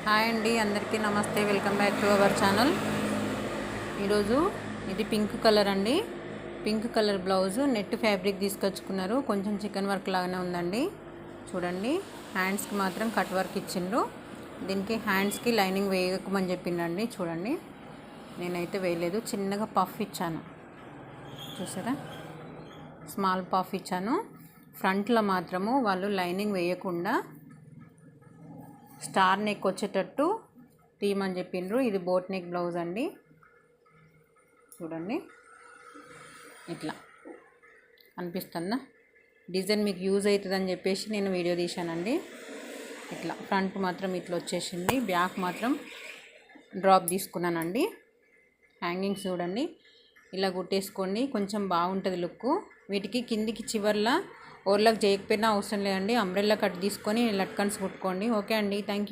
Hi అండి, అందరికీ నమస్తే. Welcome back to our channel. ఈరోజు ఇది పింక్ కలర్ అండి. Pink colour blouse net fabric తీసుకొచ్చుకున్నారు. కొంచెం చికెన్ వర్క్ లాగానే ఉందండి. చూడండి, హ్యాండ్స్కి మాత్రం కట్ వర్క్ ఇచ్చిండ్రు. దీనికి హ్యాండ్స్కి లైనింగ్ వేయకమని చెప్పిండండి. చూడండి, నేనైతే వేయలేదు, చిన్నగా పఫ్ ఇచ్చాను. చూసారా, స్మాల్ పఫ్ ఇచ్చాను. ఫ్రంట్లో మాత్రము వాళ్ళు లైనింగ్ వేయకుండా స్టార్ నెక్ వచ్చేటట్టు తీయమని చెప్పిండ్రు. ఇది బోట్ నెక్ బ్లౌజ్ అండి. చూడండి, ఇట్లా అనిపిస్తుందా డిజైన్, మీకు యూజ్ అవుతుందని చెప్పేసి నేను వీడియో తీశానండి. ఇట్లా ఫ్రంట్ మాత్రం ఇట్లా వచ్చేసింది, బ్యాక్ మాత్రం డ్రాప్ తీసుకున్నానండి. హ్యాంగింగ్స్ చూడండి, ఇలా కుట్టేసుకోండి, కొంచెం బాగుంటుంది లుక్. వీటికి కిందికి చివర్లా ఓవర్లాక్ చేయకపోయినా అవసరం లేదండి. అంబ్రెల్లా కట్ తీసుకొని లట్కన్స్ కుట్టుకోండి. ఓకే అండి, థ్యాంక్ యూ.